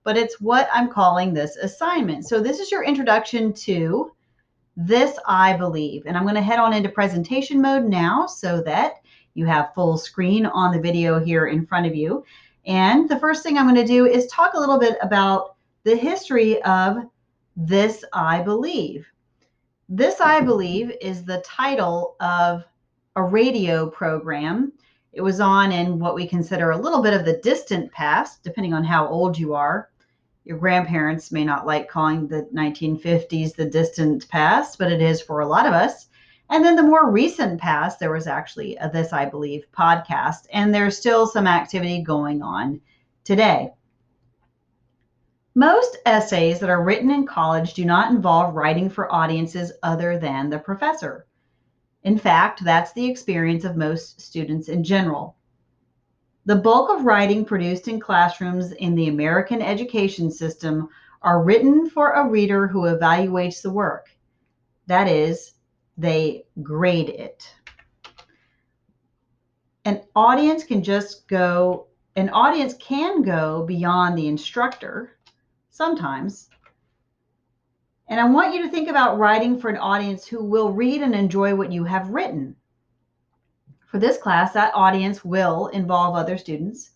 but it's what I'm calling this assignment. So this is your introduction to This I Believe. And I'm going to head on into presentation mode now so that you have full screen on the video here in front of you. And the first thing I'm going to do is talk a little bit about the history of This I Believe. This I Believe is the title of a radio program. It was on in what we consider a little bit of the distant past, depending on how old you are. Your grandparents may not like calling the 1950s the distant past, but it is for a lot of us. And then the more recent past, there was actually a This I Believe podcast, and there's still some activity going on today. Most essays that are written in college do not involve writing for audiences other than the professor. In fact, that's the experience of most students in general. The bulk of writing produced in classrooms in the American education system are written for a reader who evaluates the work. That is, they grade it. An audience can go beyond the instructor sometimes. And I want you to think about writing for an audience who will read and enjoy what you have written. For this class, that audience will involve other students.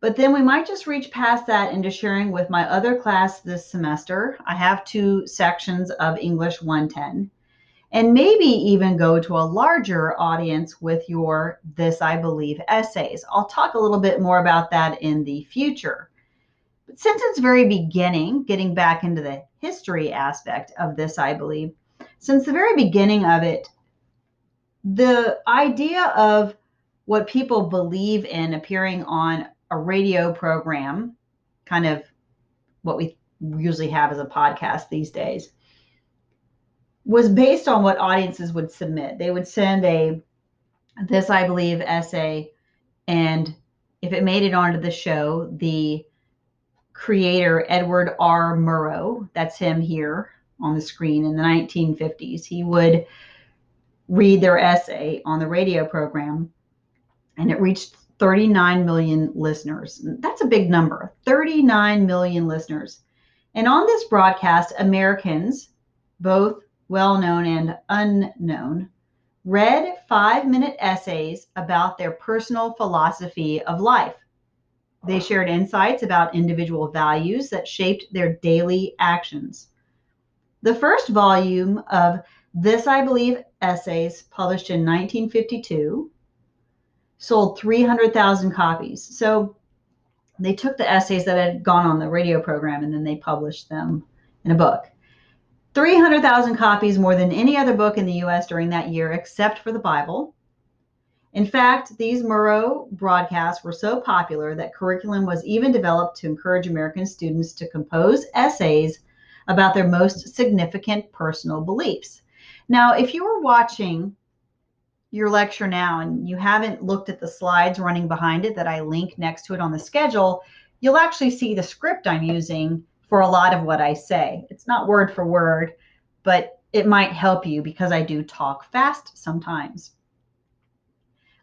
But then we might just reach past that into sharing with my other class this semester. I have 2 sections of English 110. And maybe even go to a larger audience with your This I Believe essays. I'll talk a little bit more about that in the future. But since its very beginning, getting back into the history aspect of This I Believe, since the very beginning of it, the idea of what people believe in appearing on a radio program, kind of what we usually have as a podcast these days, was based on what audiences would submit. They would send a This I Believe essay, and if it made it onto the show, the creator, Edward R. Murrow, that's him here on the screen in the 1950s, he would read their essay on the radio program, and it reached 39 million listeners. That's a big number, 39 million listeners. And on this broadcast, Americans, both well-known and unknown, read 5-minute essays about their personal philosophy of life. They shared insights about individual values that shaped their daily actions. The first volume of This I Believe essays, published in 1952, sold 300,000 copies. So they took the essays that had gone on the radio program and then they published them in a book. 300,000 copies, more than any other book in the U.S. during that year, except for the Bible. In fact, these Murrow broadcasts were so popular that curriculum was even developed to encourage American students to compose essays about their most significant personal beliefs. Now, if you were watching your lecture now and you haven't looked at the slides running behind it that I link next to it on the schedule, you'll actually see the script I'm using for a lot of what I say. It's not word for word, but it might help you because I do talk fast sometimes.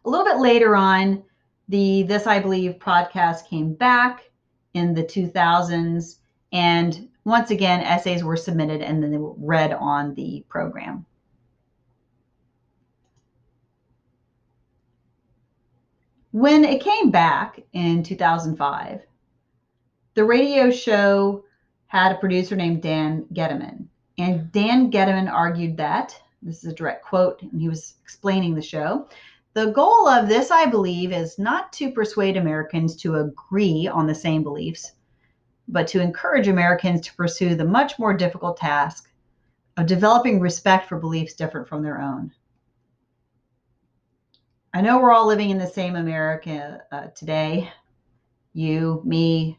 A little bit later on, the This I Believe podcast came back in the 2000s, and once again, essays were submitted and then they were read on the program. When it came back in 2005, the radio show had a producer named Dan Gediman. And Dan Gediman argued that, this is a direct quote, and he was explaining the show, the goal of This I Believe is not to persuade Americans to agree on the same beliefs, but to encourage Americans to pursue the much more difficult task of developing respect for beliefs different from their own. I know we're all living in the same America today, you, me.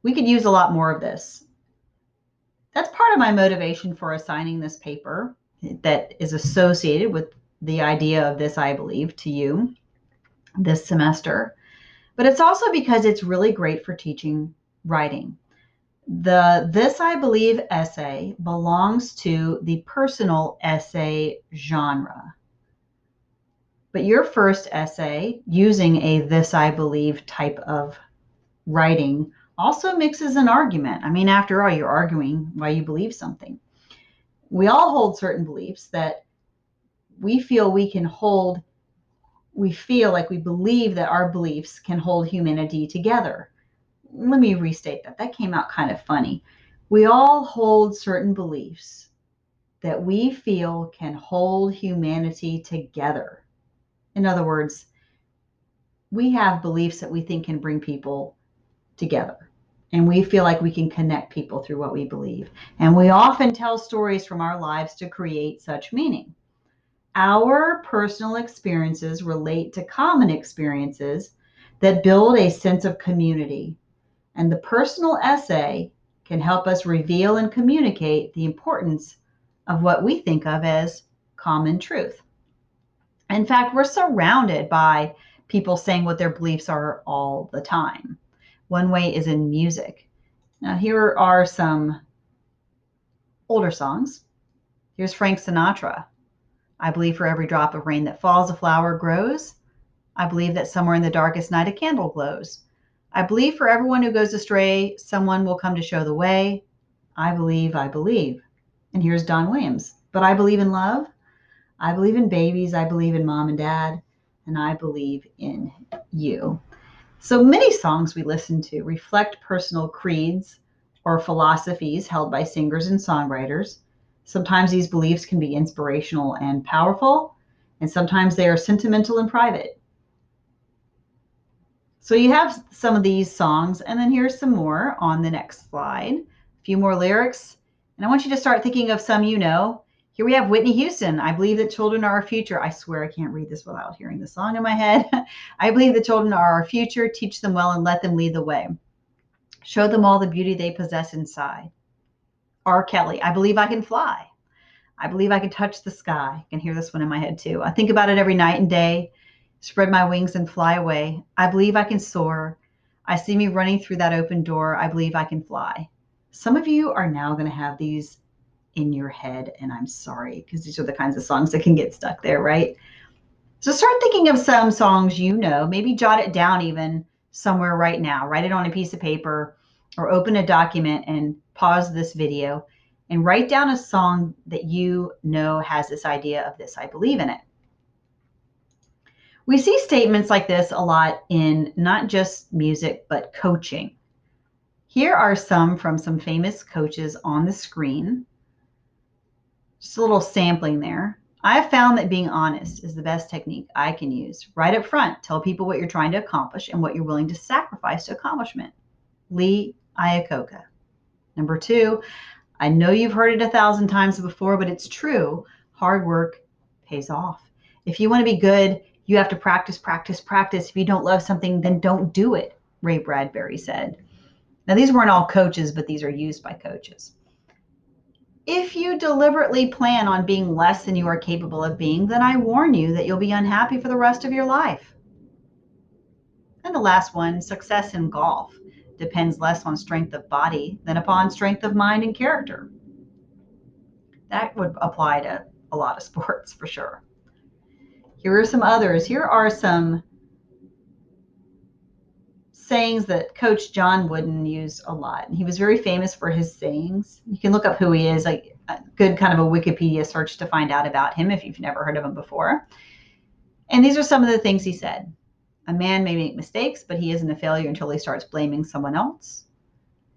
We could use a lot more of this. That's part of my motivation for assigning this paper that is associated with the idea of This I Believe to you this semester. But it's also because it's really great for teaching writing. The This I Believe essay belongs to the personal essay genre. But your first essay using a This I Believe type of writing also mixes an argument. I mean, after all, you're arguing why you believe something. We all hold certain beliefs that we feel we can hold. We feel like we believe that our beliefs can hold humanity together. Let me restate that. That came out kind of funny. We all hold certain beliefs that we feel can hold humanity together. In other words, we have beliefs that we think can bring people together. And we feel like we can connect people through what we believe. And we often tell stories from our lives to create such meaning. Our personal experiences relate to common experiences that build a sense of community. And the personal essay can help us reveal and communicate the importance of what we think of as common truth. In fact, we're surrounded by people saying what their beliefs are all the time. One way is in music. Now, here are some older songs. Here's Frank Sinatra. I believe for every drop of rain that falls, a flower grows. I believe that somewhere in the darkest night, a candle glows. I believe for everyone who goes astray, someone will come to show the way. I believe, I believe. And here's Don Williams. But I believe in love. I believe in babies. I believe in mom and dad. And I believe in you. So many songs we listen to reflect personal creeds or philosophies held by singers and songwriters. Sometimes these beliefs can be inspirational and powerful, and sometimes they are sentimental and private. So you have some of these songs, and then here's some more on the next slide. A few more lyrics, and I want you to start thinking of some you know. Here we have Whitney Houston. I believe that children are our future. I swear I can't read this without hearing the song in my head. I believe that children are our future. Teach them well and let them lead the way. Show them all the beauty they possess inside. R. Kelly. I believe I can fly. I believe I can touch the sky. I can hear this one in my head too. I think about it every night and day. Spread my wings and fly away. I believe I can soar. I see me running through that open door. I believe I can fly. Some of you are now going to have these in your head, and I'm sorry, because these are the kinds of songs that can get stuck there, right? So start thinking of some songs you know, maybe jot it down even somewhere right now. Write it on a piece of paper or open a document and pause this video and write down a song that you know has this idea of this, I believe in it. We see statements like this a lot in not just music, but coaching. Here are some from some famous coaches on the screen. Just a little sampling there. I have found that being honest is the best technique I can use. Right up front, tell people what you're trying to accomplish and what you're willing to sacrifice to accomplishment. Lee Iacocca. Number 2, I know you've heard it 1,000 times before, but it's true. Hard work pays off. If you want to be good, you have to practice, practice, practice. If you don't love something, then don't do it, Ray Bradbury said. Now, these weren't all coaches, but these are used by coaches. If you deliberately plan on being less than you are capable of being, then I warn you that you'll be unhappy for the rest of your life. And the last one, success in golf depends less on strength of body than upon strength of mind and character. That would apply to a lot of sports for sure. Here are some others. Here are some sayings that Coach John Wooden used a lot. And he was very famous for his sayings. You can look up who he is, like a good kind of a Wikipedia search to find out about him if you've never heard of him before. And these are some of the things he said. A man may make mistakes, but he isn't a failure until he starts blaming someone else.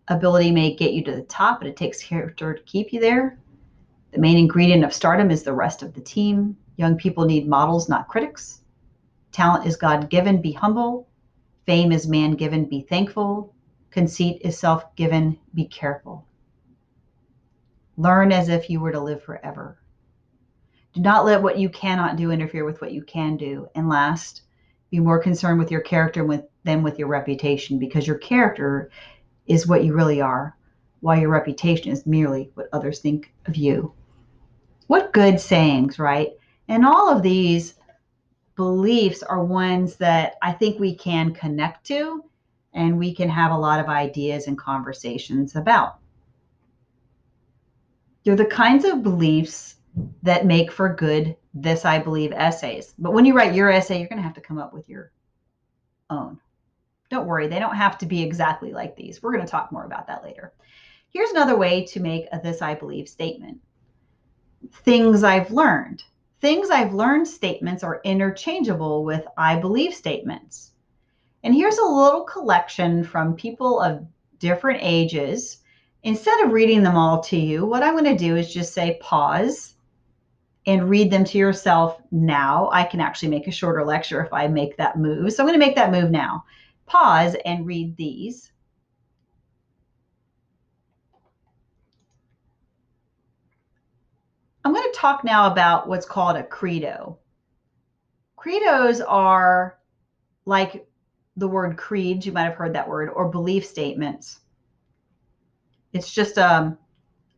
Ability may get you to the top, but it takes character to keep you there. The main ingredient of stardom is the rest of the team. Young people need models, not critics. Talent is God-given, be humble. Fame is man-given, be thankful. Conceit is self-given, be careful. Learn as if you were to live forever. Do not let what you cannot do interfere with what you can do. And last, be more concerned with your character than with your reputation, because your character is what you really are, while your reputation is merely what others think of you. What good sayings, right? And all of these beliefs are ones that I think we can connect to and we can have a lot of ideas and conversations about. They're the kinds of beliefs that make for good "This I Believe" essays. But when you write your essay, you're going to have to come up with your own. Don't worry, they don't have to be exactly like these. We're going to talk more about that later. Here's another way to make a "this I believe" statement. Things I've learned. Things I've learned statements are interchangeable with I believe statements. And here's a little collection from people of different ages. Instead of reading them all to you, what I'm going to do is just say pause and read them to yourself now. I can actually make a shorter lecture if I make that move. So I'm going to make that move now. Pause and read these. I'm going to talk now about what's called a credo. Credos are like the word creed, you might have heard that word, or belief statements. It's just a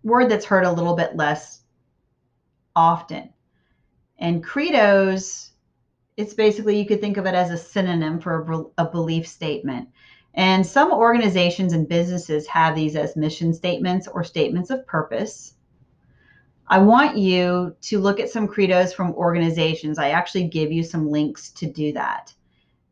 word that's heard a little bit less often. And credos, it's basically, you could think of it as a synonym for a belief statement. And some organizations and businesses have these as mission statements or statements of purpose. I want you to look at some credos from organizations. I actually give you some links to do that.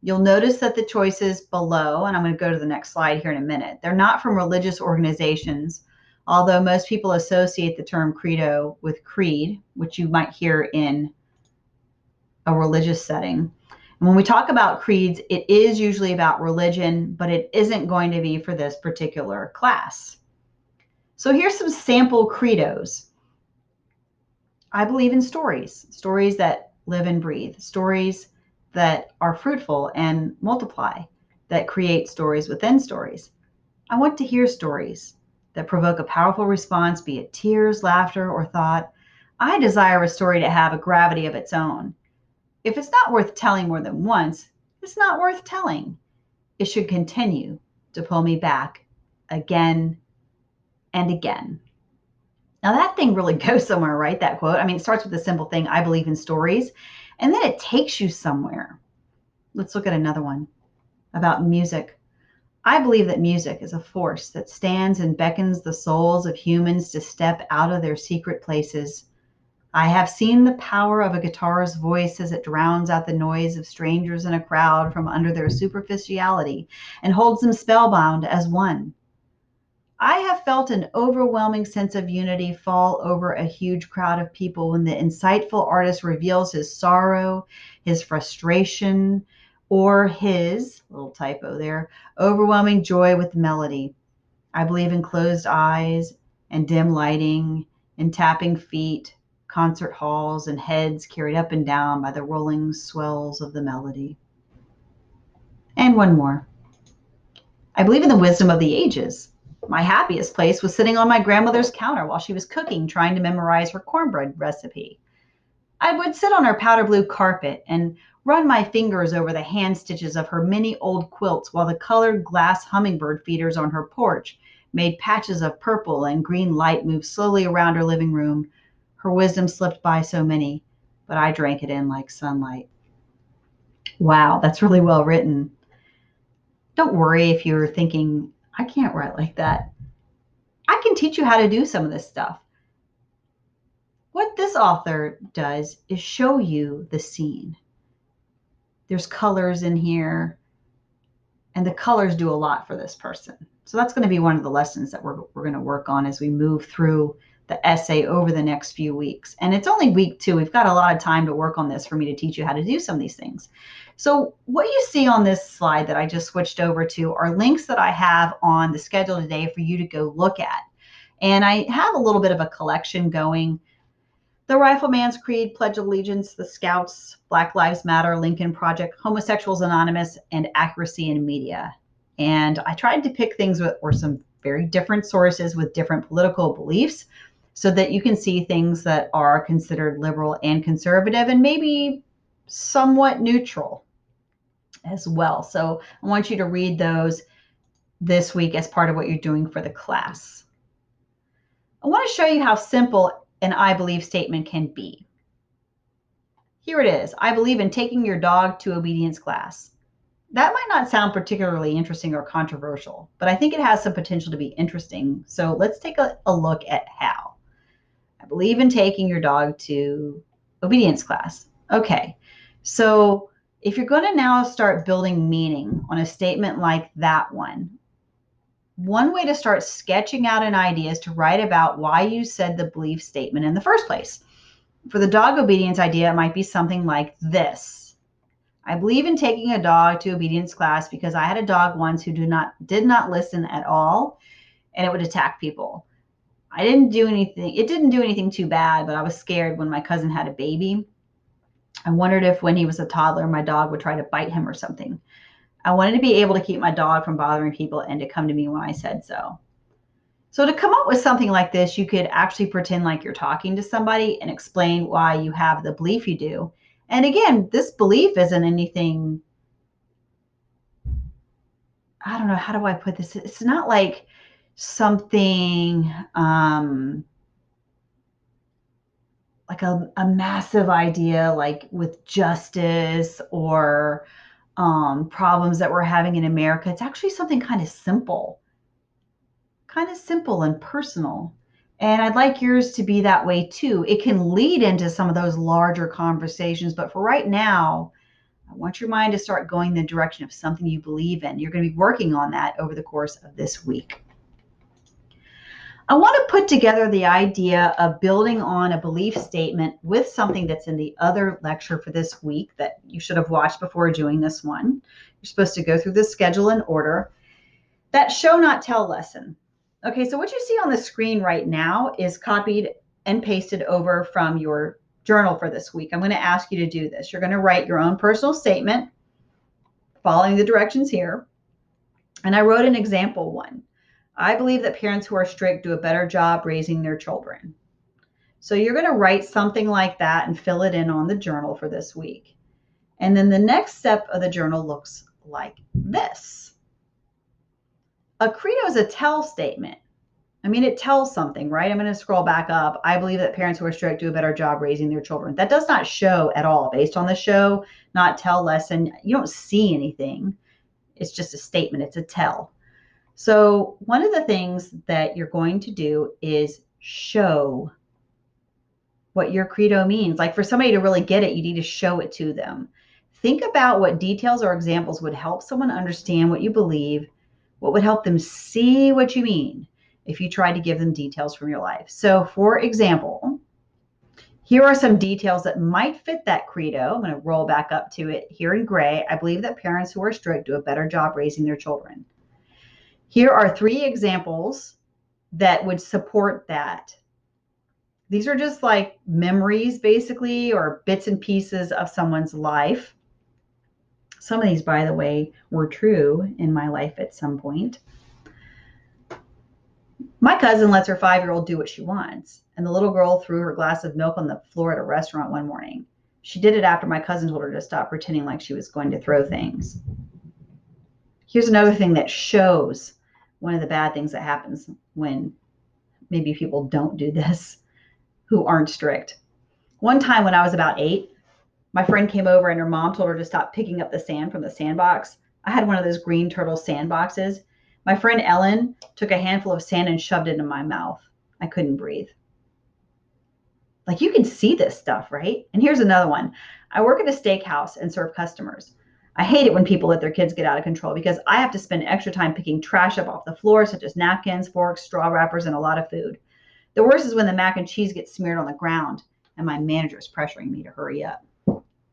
You'll notice that the choices below, and I'm going to go to the next slide here in a minute, they're not from religious organizations, although most people associate the term credo with creed, which you might hear in a religious setting. And when we talk about creeds, it is usually about religion, but it isn't going to be for this particular class. So here's some sample credos. I believe in stories, stories that live and breathe, stories that are fruitful and multiply, that create stories within stories. I want to hear stories that provoke a powerful response, be it tears, laughter, or thought. I desire a story to have a gravity of its own. If it's not worth telling more than once, it's not worth telling. It should continue to pull me back again and again. Now that thing really goes somewhere, right? That quote. I mean, it starts with the simple thing, I believe in stories, and then it takes you somewhere. Let's look at another one about music. I believe that music is a force that stands and beckons the souls of humans to step out of their secret places. I have seen the power of a guitar's voice as it drowns out the noise of strangers in a crowd from under their superficiality and holds them spellbound as one. I have felt an overwhelming sense of unity fall over a huge crowd of people when the insightful artist reveals his sorrow, his frustration, or his, little typo there, overwhelming joy with melody. I believe in closed eyes and dim lighting and tapping feet, concert halls, and heads carried up and down by the rolling swells of the melody. And one more. I believe in the wisdom of the ages. My happiest place was sitting on my grandmother's counter while she was cooking, trying to memorize her cornbread recipe. I would sit on her powder blue carpet and run my fingers over the hand stitches of her many old quilts while the colored glass hummingbird feeders on her porch made patches of purple and green light move slowly around her living room. Her wisdom slipped by so many, but I drank it in like sunlight. Wow, that's really well written. Don't worry if you're thinking, I can't write like that. I can teach you how to do some of this stuff. What this author does is show you the scene. There's colors in here, and the colors do a lot for this person. So that's going to be one of the lessons that we're going to work on as we move through the essay over the next few weeks. And it's only week 2. We've got a lot of time to work on this for me to teach you how to do some of these things. So what you see on this slide that I just switched over to are links that I have on the schedule today for you to go look at. And I have a little bit of a collection going. The Rifleman's Creed, Pledge of Allegiance, the Scouts, Black Lives Matter, Lincoln Project, Homosexuals Anonymous, and Accuracy in Media. And I tried to pick things that were some very different sources with different political beliefs so that you can see things that are considered liberal and conservative and maybe somewhat neutral as well. So I want you to read those this week as part of what you're doing for the class. I want to show you how simple an I believe statement can be. Here it is. I believe in taking your dog to obedience class. That might not sound particularly interesting or controversial, but I think it has some potential to be interesting. So let's take a look at how. I believe in taking your dog to obedience class. Okay, so If you're going to now start building meaning on a statement like that one way to start sketching out an idea is to write about why you said the belief statement in the first place. For the dog obedience idea, it might be something like this. I believe in taking a dog to obedience class because I had a dog once who did not listen at all, and it would attack people. It didn't do anything too bad, but I was scared when my cousin had a baby. I wondered if when he was a toddler, my dog would try to bite him or something. I wanted to be able to keep my dog from bothering people and to come to me when I said so. So to come up with something like this, you could actually pretend like you're talking to somebody and explain why you have the belief you do. And again, this belief isn't anything, I don't know, how do I put this? It's not like something like a massive idea like with justice or problems that we're having in America. It's actually something kind of simple and personal. And I'd like yours to be that way too. It can lead into some of those larger conversations, but for right now, I want your mind to start going the direction of something you believe in. You're going to be working on that over the course of this week. I want to put together the idea of building on a belief statement with something that's in the other lecture for this week that you should have watched before doing this one. You're supposed to go through the schedule in order. That show not tell lesson. Okay, so what you see on the screen right now is copied and pasted over from your journal for this week. I'm going to ask you to do this. You're going to write your own personal statement following the directions here. And I wrote an example one. I believe that parents who are strict do a better job raising their children. So you're going to write something like that and fill it in on the journal for this week. And then the next step of the journal looks like this. A credo is a tell statement. I mean, it tells something, right? I'm going to scroll back up. I believe that parents who are strict do a better job raising their children. That does not show at all. Based on the show, not tell lesson, you don't see anything. It's just a statement. It's a tell. So one of the things that you're going to do is show what your credo means. Like for somebody to really get it, you need to show it to them. Think about what details or examples would help someone understand what you believe, what would help them see what you mean if you tried to give them details from your life. So for example, here are some details that might fit that credo. I'm going to roll back up to it here in gray. I believe that parents who are strict do a better job raising their children. Here are 3 examples that would support that. These are just like memories, basically, or bits and pieces of someone's life. Some of these, by the way, were true in my life at some point. My cousin lets her 5-year-old do what she wants, and the little girl threw her glass of milk on the floor at a restaurant one morning. She did it after my cousin told her to stop pretending like she was going to throw things. Here's another thing that shows one of the bad things that happens when maybe people don't do this, who aren't strict. One time when I was about 8, my friend came over and her mom told her to stop picking up the sand from the sandbox. I had one of those green turtle sandboxes. My friend Ellen took a handful of sand and shoved it in my mouth. I couldn't breathe. Like, you can see this stuff, right? And here's another one. I work at a steakhouse and serve customers. I hate it when people let their kids get out of control because I have to spend extra time picking trash up off the floor, such as napkins, forks, straw wrappers, and a lot of food. The worst is when the mac and cheese gets smeared on the ground and my manager is pressuring me to hurry up.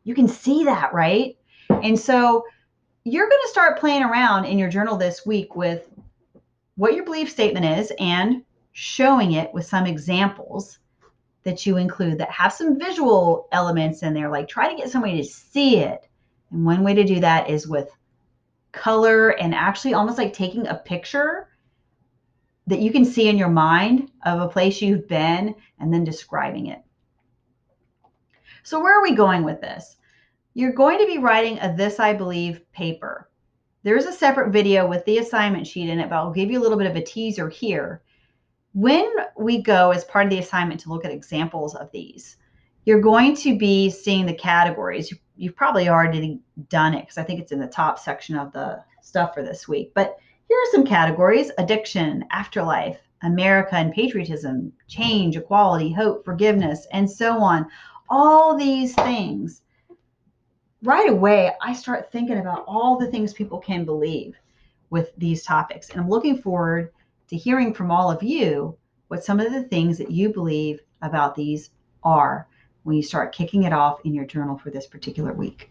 You can see that, right? And so you're going to start playing around in your journal this week with what your belief statement is and showing it with some examples that you include that have some visual elements in there. Like, try to get somebody to see it. And one way to do that is with color and actually almost like taking a picture that you can see in your mind of a place you've been and then describing it. So where are we going with this? You're going to be writing a This I Believe paper. There's a separate video with the assignment sheet in it, but I'll give you a little bit of a teaser here. When we go as part of the assignment to look at examples of these, you're going to be seeing the categories. You've probably already done it because I think it's in the top section of the stuff for this week. But here are some categories: addiction, afterlife, America and patriotism, change, equality, hope, forgiveness, and so on. All these things. right away, I start thinking about all the things people can believe with these topics. And I'm looking forward to hearing from all of you what some of the things that you believe about these are when you start kicking it off in your journal for this particular week.